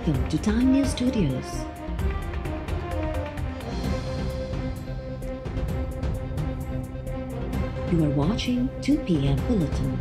Welcome to Time News Studios. You are watching 2 p.m. Bulletin.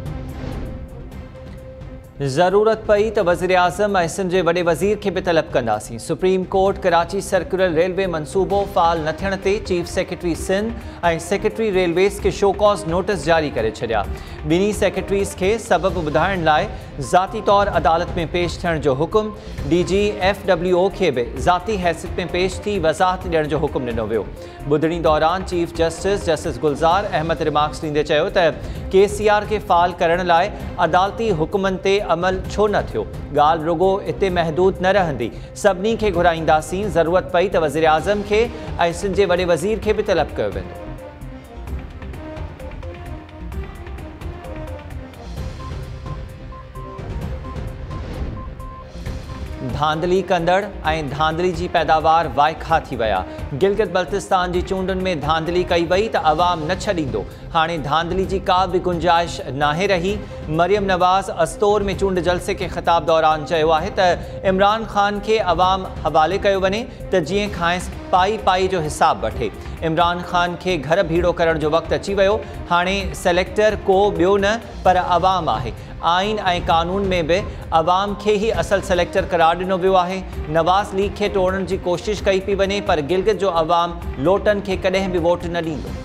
ज़रूरत पई त वज़ीर आज़म ऐं सिंध जे वॾे वज़ीर खे बि तलब कंदासीं। Supreme court Karachi circular railway मनसूबो फ़ाल न थियण ते चीफ सेक्रेटरी सिंध ऐं सेक्रेटरी रेलवेज़ खे शो कॉज़ नोटिस जारी करे छॾिया। ॿिन्ही सेक्रेटरीज़ खे सबब ॿुधाइण लाइ ज़ाती तौर अदालत में पेश थियण जो हुकुम। DG FWO खे बि ज़ाती हैसियत में पेश थी वज़ाहत ॾियण जो हुकुम ॾिनो वियो। ॿुधणी दौरान chief justice Gulzar Ahmed remarks ॾींदे चयो त KCR खे फ़ाल करण लाइ अदालती हुकुमनि ते अमल छो न थियो। ॻाल्हि रुगो इते महदूद न रहंदी, सभिनी खे घुराईंदासीं। ज़रूरत पई त वज़ीर आज़म खे ऐं सिंध जे वॾे वज़ीर खे बि तलब कयो वेंदो। धांधली कंदड़ ऐं धांधली जी पैदावार वाइखा थी विया। गिलगित बल्तिस्तान जी चूंडुनि में धांधली कई वई त अवाम न छॾींदो। हाणे धांधली जी का बि गुंजाइश नाहे रही। मरियम नवाज़ अस्तोर में चूंड जलसे खे ख़िताब दौरान चयो आहे त इमरान ख़ान खे अवाम हवाले कयो वञे त जीअं खांइसि पाई पाई जो हिसाब वठे। इमरान ख़ान खे घर भीड़ो करण जो वक़्तु अची वियो। हाणे सेलेक्टर को ॿियो न पर अवाम आहे। आइन ऐं कानून में बि अवाम खे ई असल सेलेक्टर करार ॾिनो वियो आहे। नवाज़ लीग खे टोड़ण जी कोशिश कई पई वञे पर गिलगित जो अवाम लोटन खे कॾहिं बि वोट न ॾींदो।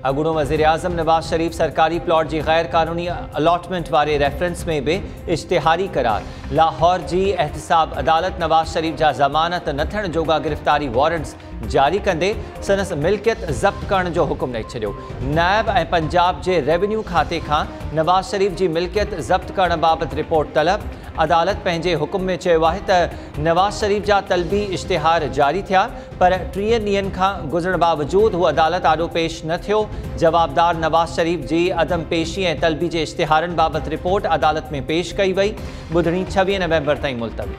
अॻूणो वज़ीर आज़म नवाज़ शरीफ़ सरकारी प्लॉट जी गैर कानूनी अलॉटमेंट वारे रेफरेंस में बि इश्तिहारी करार। लाहौर जी एहतिसाब अदालत नवाज़ शरीफ़ जा ज़मानत न थियण जोगा गिरफ़्तारी वारंट्स जारी कंदे संदसि मिल्कियत ज़ब्त करण जो हुकुम ॾेई छॾियो। नायब ऐं पंजाब जे रेवेन्यू खाते खां नवाज़ शरीफ़ जी मिल्कियत ज़ब्त करण बाबति रिपोर्ट तलब। अदालत पंहिंजे हुकुम में चयो आहे त नवाज़ शरीफ़ जा तलबी इश्तिहार जारी थिया पर 30 ॾींहंनि खां गुज़रण बावजूदि हू अदालत आॾो पेश न थियो। जवाबदार नवाज़ शरीफ़ जी अदम पेशी ऐं तलबी जे इश्तिहारनि बाबति रिपोर्ट अदालत में पेश कई वई। ॿुधणी 26 नवंबर ताईं मुलतवी।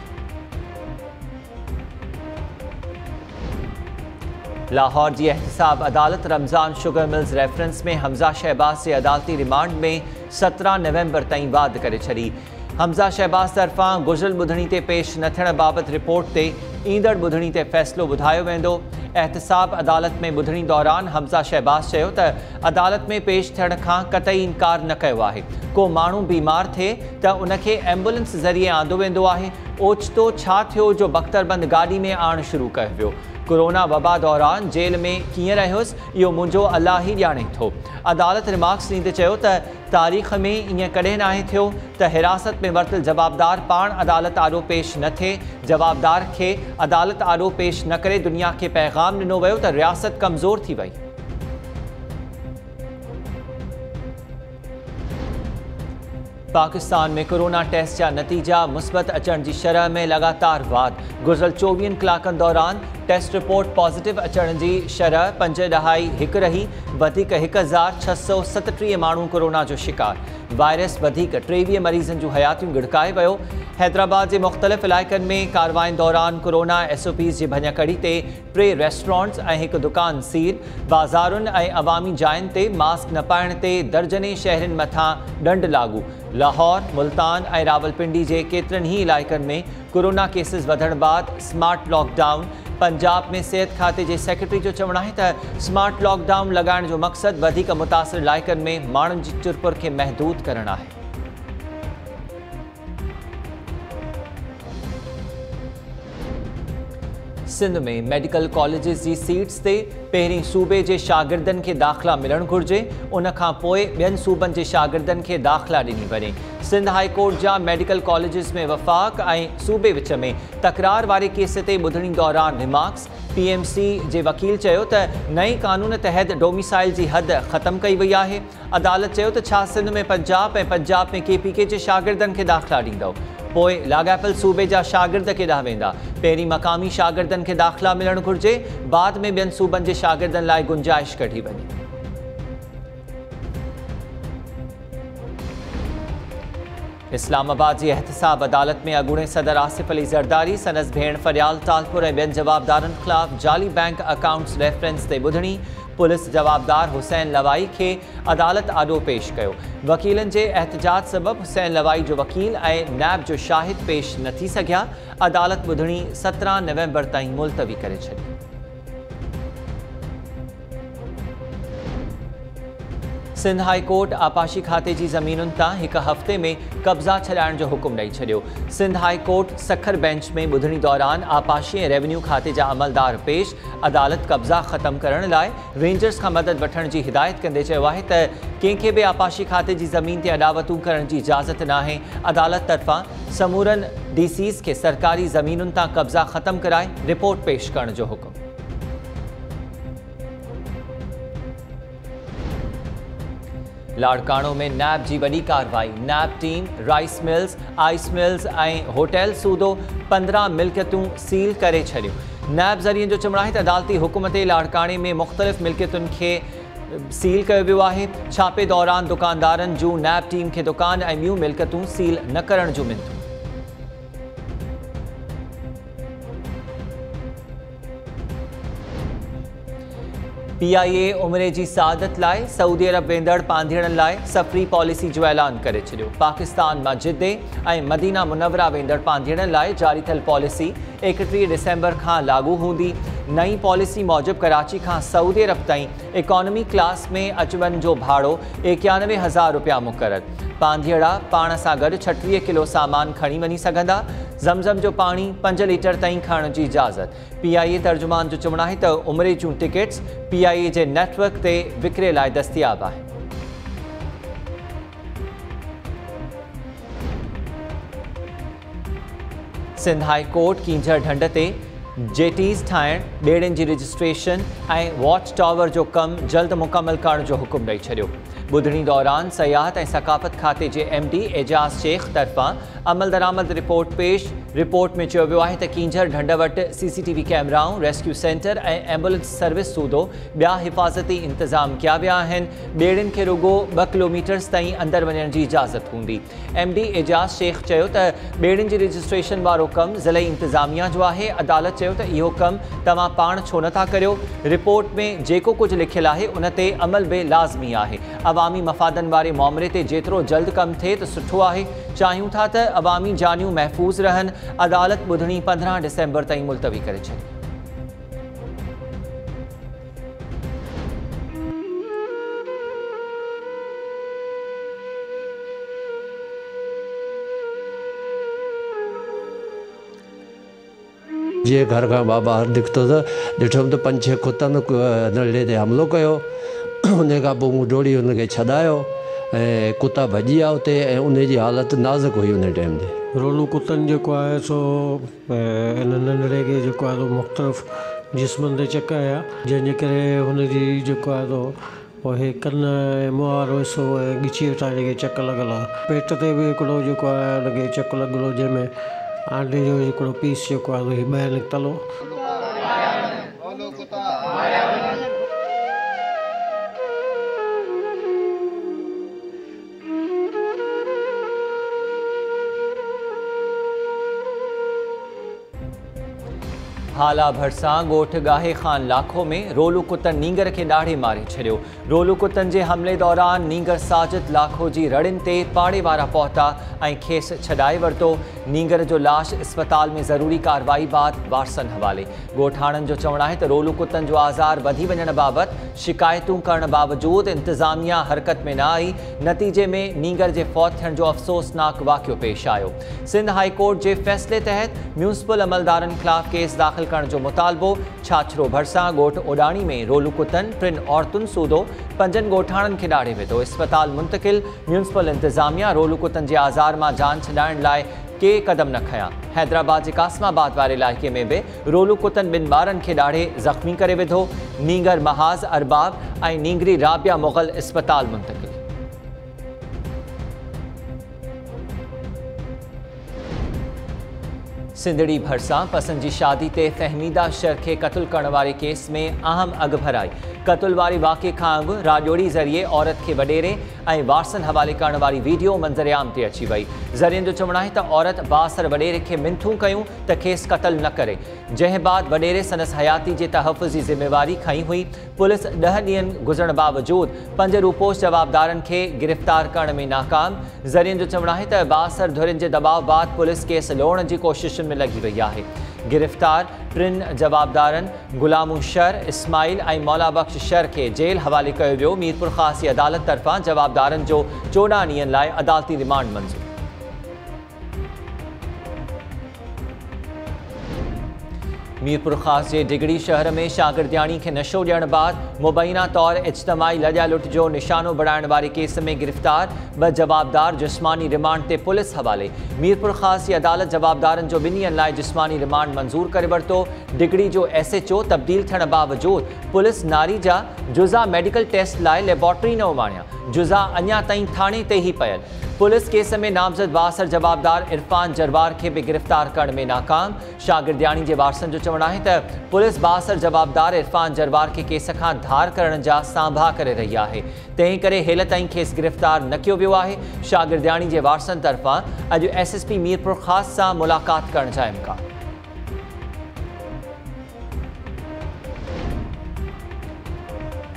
लाहौर जी एहतिसाब अदालत रमज़ान शुगर मिल्स रेफरेंस में हमज़ा शहबाज जे अदालती रिमांड में 17 नवंबर ताईं वाद करे छॾी। हमज़ा शहबाज तरफ़ां गुज़िरियल ॿुधणी ते पेश न थियण बाबति रिपोर्ट ते ईंदड़ ॿुधणी ते फ़ैसिलो ॿुधायो वेंदो। एहतिसाब अदालत में ॿुधणी दौरान हमज़ा शहबाज चयो त अदालत में पेश थियण खां कतई इनकार न कयो आहे। को माण्हू बीमार थिए त उनखे एम्बुलेंस ज़रिए आंदो वेंदो आहे। ओचितो छा थियो जो बख़्तरबंद गाॾी में आणणु शुरू कयो वियो। कोरोना वबा दौरान जेल में कीअं रहियुसि इहो मुंहिंजो अलाह ई ॼाणे थो। अदालत रिमार्क्स ॾींदे चयो त तारीख़ में ईअं कॾहिं नाहे थियो त हिरासत में वरितल जवाबदार पाण अदालत आॾो पेश न थिए। जवाबदार खे अदालत आॾो पेश न करे दुनिया खे पैगाम ॾिनो वियो त रियासत कमज़ोर थी वई। पाकिस्तान में कोरोना टेस्ट जा नतीजा मुस्बत अचण जी शरह में लगातार वाध। गुज़िरियल 24 कलाकनि दौरान टेस्ट रिपोर्ट पॉजिटिव अचण जी शरह 5.1 रही। वधीक 1637 माण्हू कोरोना जो शिकार। वायरस वधीक 23 मरीज़नि जूं हयातियूं गिड़काए वियो। हैदराबाद जे मुख़्तलिफ़ इलाइक़नि में कार्रवाइनि दौरान कोरोना SOPs जी भञकड़ी ते 3 रेस्टोरेंट्स ऐं 1 दुकान सील। बाज़ारुनि ऐं अवामी जायुनि ते मास्क न पाइण ते दर्जने शहरनि मथां ॾंड लागू। लाहौर, मुल्तान ऐं रावलपिंडी जे केतिरनि ई इलाइक़नि में कोरोना केसिस वधण बाद स्मार्ट लॉकडाउन। पंजाब में सिहत खाते जे सेक्रेटरी जो चवणु आहे त स्मार्ट लॉकडाउन लॻाइण जो मक़सदु वधीक मुतासिर इलाइक़नि में माण्हुनि जी चुरपुर खे महदूद करणु आहे। सिंध में मेडिकल कॉलेजिस जी सीट्स ते पहिरीं सूबे जे शागिर्दनि खे दाख़िला मिलणु घुरिजे, उन खां पोइ ॿियनि सूबनि जे शागिर्दनि खे दाख़िला ॾिनी वञे। सिंध हाई कोर्ट जा मेडिकल कॉलेजिस में वफ़ाक़ ऐं सूबे विच में तकरार वारे केस ते ॿुधणी दौरान रिमार्क्स। PMC जे वकील चयो त नए कानून तहत डोमिसाइल जी हद ख़तमु कई वई आहे। अदालत चयो त छा सिंध में पंजाब ऐं पंजाब में KPK जे शागिर्दनि खे दाख़िला ॾींदो, पोइ लाॻापियल सूबे जा शागिर्द केॾांहुं वेंदा। पहिरीं मक़ामी शागिर्दनि खे दाख़िला मिलणु घुरिजे, बाद में ॿियनि सूबनि जे शागिर्दनि लाइ गुंजाइश कढी वञे। इस्लामाबाद जी एहतिसाब अदालत में अॻूणे सदर आसिफ अली ज़रदारी, संदसि भेण फरियाल तालपुर ऐं ॿियनि जवाबदारनि ख़िलाफ़ जाली बैंक अकाउंट्स रेफरेंस ते ॿुधणी। पुलिस जवाबदार हुसैन लवाई के अदालत आॾो पेश कयो। वकीलन जे एहतजाज सबब हुसैन लवाई जो वकील ऐं नैब जो शाहिद पेश न थी सघिया। अदालत ॿुधणी 17 नवंबर ताईं मुलतवी करे छॾी। सिंध हाई कोर्ट आपाशी खाते जी ज़मीनुनि तां हिकु हफ़्ते में कब्ज़ा छॾाइण जो हुकुम ॾेई छॾियो। Sindh high court Sukkur bench में ॿुधणी दौरान आपाशी ऐं रेवेन्यू खाते जा अमलदार पेश। अदालत कब्ज़ा ख़त्म करण लाइ रेंजर्स खां मदद वठण जी हिदायत कंदे चयो आहे त कंहिंखे बि आपाशी खाते जी ज़मीन ते अॾावतूं करण जी इजाज़त नाहे। अदालत तरफ़ां समूरनि DCs खे सरकारी ज़मीनुनि तां कब्ज़ा ख़त्म कराए रिपोर्ट पेश करण जो हुकुम। लाड़काणो में नैब जी वॾी कार्रवाई। NAB team rice mills, ice mills ऐं होटल सूदो 15 मिल्कियतूं सील करे छॾियूं। नैब ज़रिए जो चवणु आहे त अदालती हुकुम ते लाड़काणे में मुख़्तलिफ़ मिल्कियतुनि खे सील कयो वियो आहे। छापे दौरान दुकानदारनि जूं नैब टीम खे दुकान ऐं ॿियूं मिल्कियतूं सील न करण जूं मिंथूं। PIA उमिरे जी सआदत लाइ सऊदी अरब वेंदड़ पांधीड़नि लाइ सफ़री पॉलिसी जो ऐलान करे छॾियो। पाकिस्तान मां जिद्दे ऐं मदीना मुनव्वरा वेंदड़ पांधीड़नि लाइ जारी थियल पॉलिसी 31 डिसेंबर खां लागू हूंदी। नई पॉलिसी मूजिबि कराची खां सऊदी अरब ताईं इकॉनमी क्लास में अचवञ जो भाड़ो 91,000 रुपया मुक़ररु। पांधीड़ा पाण सां गॾु 36 किलो सामान खणी वञी सघंदा। ज़मज़म जो पाणी 5 लीटर ताईं खणण जी इजाज़त। PIA तर्जुमान जो चवणु आहे त उमिरे जूं टिकट्स PIA जे नेटवर्क ते विकिरे लाइ दस्तियाब आहे। सिंध हाई कोर्ट कींझर ढंढ ते जेटीज़ ठाहिण, ॿेड़ियुनि जी रजिस्ट्रेशन ऐं वॉच टावर जो कमु जल्द मुकमल करण जो हुकुम ॾेई छॾियो। ॿुधणी दौरान सियाहत ऐं सकाफ़त खाते जे MD एजाज़ शेख तरफ़ां अमल दरामद रिपोर्ट पेश। रिपोर्ट में चयो वियो आहे त कींझर ढंढ वटि CCTV कैमराऊं, रेस्क्यू सेंटर ऐं एम्बुलेंस सर्विस सूदो ॿिया हिफ़ाज़ती इंतज़ाम कया विया आहिनि। ॿेड़ियुनि खे रुॻो 2 किलोमीटर्स ताईं अंदरि वञण जी इजाज़त हूंदी। MD एजाज़ शेख चयो त ॿेड़ियुनि जी रजिस्ट्रेशन वारो कमु ज़िले इंतज़ामिया जो आहे। अदालत चयो त इहो कमु तव्हां पाण छो नथा करियो। रिपोर्ट में जेको कुझु लिखियलु आहे उन ते अमल बि लाज़मी आहे। अवामी मफ़ादनि वारे मामले ते जेतिरो जल्द कमु थिए त सुठो आहे। चाहियूं था त अवामी जानियूं महफ़ूज़ रहनि। अदालत ॿुधणी 15 डिसेंबर ताईं मुलतवी करे छॾी। जीअं घर खां ॿाहिरि निकितो त ॾिठुमि त 5-6 कुतनि नले ते हमिलो कयो। उन खां पोइ मूं डोड़ी हुनखे छॾायो ऐं कुता भॼी विया उते ऐं उनजी हालति नाज़ुक हुई उन टाइम ते। रोलू कुतनि जेको आहे सो इन नंढड़े खे जेको आहे मुख़्तलिफ़ जिस्मनि ते चक आया, जंहिंजे करे हुनजी जेको आहे पोइ कन ऐं मुहारो हिसो ऐं ॻिची वेठा जेके चक लॻल आहे। पेट ते बि हिकिड़ो जेको आहे हुनखे चक लॻल हो, जंहिंमें आंडे जो हिकिड़ो पीस जेको आहे ॿाहिरि निकितल हो। हाला भरिसां ॻोठ गाहे खान लाखो में रोलू कुतनि नींगर खे ॾाढे मारे छॾियो। रोलू कुतनि जे हमले दौरान नींगर साजिद लाखो जी रड़ियुनि ते पाड़े वारा पहुता ऐं खेसि छॾाए वरितो। नींगर जो लाश अस्पताल में ज़रूरी कार्रवाई बाद वारसनि हवाले। ॻोठाणनि जो चवणु आहे त रोलू कुतनि जो आज़ार वधी वञण बाबति शिकायतूं करण बावजूदि इंतज़ामिया हरकत में न आई। नतीजे में नींगर जे फौत थियण जो अफ़सोसनाक वाक़ियो पेश आयो। सिंध हाई कोर्ट जे फ़ैसिले तहत म्यूनिसिपल अमलदारनि ख़िलाफ़ केस दाख़िल करण जो मुतालबो। छाछरो भरिसां ॻोठ ओडाणी में रोलू कुतनि 3 औरतुनि सूदो 5 ॻोठाणनि खे ॾाढे विधो। अस्पताल मुंतकिल। म्यूनिसिपल इंतज़ामिया रोलू कुतनि जे आज़ार मां जान छॾाइण लाइ के क़दम न खयां। हैदराबाद जे कासमाबाद वारे इलाइक़े में बि रोलू कुतनि 2 ॿारनि खे ॾाढे ज़ख़्मी करे विधो। नींगर महाज़ अरबाब ऐं नींगरी राबिया मुग़ल अस्पताल मुंतकिल। सिंधड़ी भरिसां पसंद जी शादी ते फहमीदा शर खे क़त्ल करण वारे केस में अहम अॻु भराई। क़त्ल वारे वाक़े खां अॻु राजोड़ी ज़रिए औरत खे वॾेरे ऐं वारसन हवाले करण वारी वीडियो मंज़रिआम ते अची वई। ज़रियनि जो चवणु आहे त औरत बासर वॾेरे खे मिंथूं कयूं त खेसि क़तल न करे, जंहिं बाद वॾेरे संदसि हयाती जे तहफ़ुज़ जी ज़िम्मेवारी खई हुई। पुलिस 10 ॾींहनि गुज़रण बावजूदि 5 रूपोश जवाबदारनि खे गिरफ़्तार करण में नाकाम। ज़रियनि जो चवणु आहे त बासर धुरियुनि जे दबाव बाद पुलिस केस लोहण जी कोशिशुनि में लगी वई आहे। गिरफ़्तार 3 जवाबदारनि गुलामू शर, इस्माइल ऐं मौला बख्श शर खे जेल हवाले कयो वियो। मीरपुर ख़ासी अदालत तरफ़ां जवाबदारनि जो 14 ॾींहनि लाइ अदालती रिमांड मंज़ूर। मीरपुर ख़ास जे डिगड़ी शहर में शागिर्दियाणी खे नशो ॾियण बाद मुबैना तौर इज्तमाही लॼा लुट जो निशानो बणाइण वारे केस में गिरफ़्तार 2 जवाबदार जिस्मानी रिमांड ते पुलिस हवाले। मीरपुर ख़ास जी अदालत जवाबदारनि जो 2 ॾींहनि लाइ जिस्मानी रिमांड मंज़ूर करे वरितो। डिगड़ी जो SHO तब्दील थियण बावजूदि पुलिस नारी जा जुज़ा मेडिकल टेस्ट लाइ लेबोरेटरी न उमाणिया। जुज़ा अञा ताईं थाणे ते ई पियल। पुलिस केस में नामज़द बासर जवाबदार इरफान जरवार के भी गिरफ़्तार करण में नाकाम। शागिर्दियाणी जे वारसनि जो चवणु आहे त पुलिस बासर जवाबदार इरफान जरवार के केस खां धार करण जा सांभा करे रही आहे, तंहिं करे हेल ताईं खेसि गिरफ़्तार न कयो वियो आहे। शागिर्दियाणी जे वारसनि तरफ़ां अॼु SSP मीरपुर ख़ास सां मुलाक़ात करण जा इम्कान।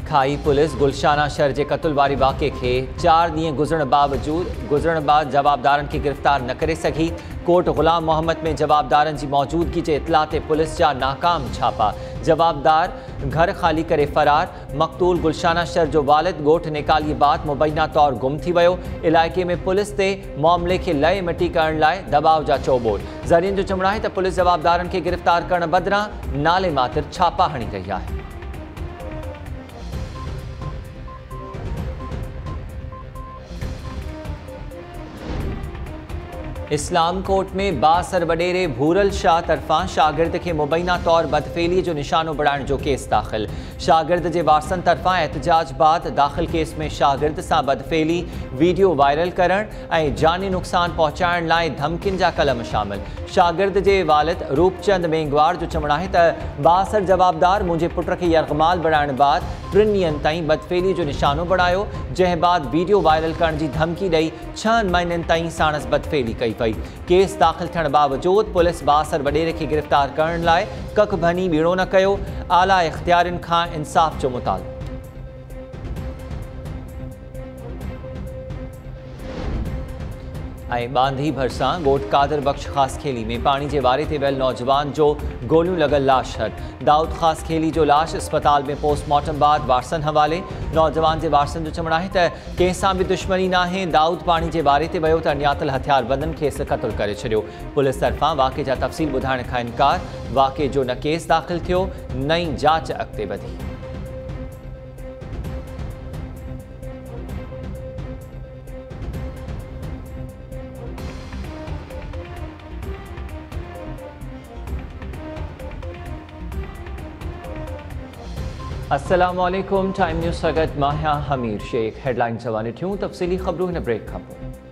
खाई पुलिस गुलशाना शहर के कत्ल वारी वाक़े के 4 ॾींहं गुज़रण बाद जवाबदारनि खे गिरफ़्तार न करे सघी। कोट ग़ुलाम मोहम्मद में जवाबदारनि जी मौजूदगी के इतला ते पुलिस जा नाकाम छापा। जवाबदार घर खाली करे फरार। मक़तूल गुलशाना शहर जो वालिद ॻोठ निकाली बाद मुबैना तौर गुम थी वियो। इलाइक़े में पुलिस ते मामले खे लय मिटी करण लाइ दबाव जा चौबोल। ज़रियनि जो चवणु आहे त पुलिस जवाबदारनि खे गिरफ़्तार करण बदिरां नाले मातिर छापा हणी रही आहे। इस्लाम कोर्ट में बासर वडेरे भूरल शाह तरफ़ां शागिर्द के मुबैना तौर बदफेली जो निशानो बढ़ाइण जो केस दाख़िल। शागिर्द के वारसनि तरफ़ां एहतजाज बाद दाख़िल केस में शागिर्द सां बदफेली, वीडियो वायरल करण ऐं जानी नुक़सान पहुंचाइण लाइ धमकियुनि जा कलम शामिल। शागिर्द के वालिद रूपचंद मेंगवार जो चवणु आहे त बासर जवाबदार मुंहिंजे पुट खे यरग़माल बढ़ाइण बाद 3 ॾींहनि ताईं बदफेली जो निशानो बढ़ायो, जंहिं बाद वीडियो वायरल करण जी धमकी ॾेई 6 महीननि ताईं साणस बदफेली कई पई। केस दाख़िल थियण बावजूदि पुलिस बासर वडेरे खे गिरफ़्तार करण लाइ कख भनी बीणो न कयो। आला इख्तियारनि खां इंसाफ़ जो मुतालबो। बांधी भरसां ॻोठ कादर बख्श ख़ास खेली में पानी के वारे ते वियल नौजवान जो गोलियों लगल लाश हर। दाऊद ख़ास खेली जो लाश अस्पताल में पोस्टमार्टम बाद वारसन हवाले। नौजवान के वारसन जो चवणु आहे त कंहिंसां भी दुश्मनी नाहे। दाऊद पानी के वारे ते वियो त अञातल हथियारबंदनि खेसि क़त्ल करे छॾियो। पुलिस तरफ़ां वाक़े जा तफ़सील ॿुधाइण खां इनकार। वाक़े जो न केस दाख़िल थियो, न ई जांच अॻिते वधी। अस्सलामुअलैकुम। टाइम न्यूज़ स्वागत। माहिया हमीर शेख। हेडलाइन सवाल थियूं, तफ़सीली ख़बरूं हिन ब्रेक खां पोइ।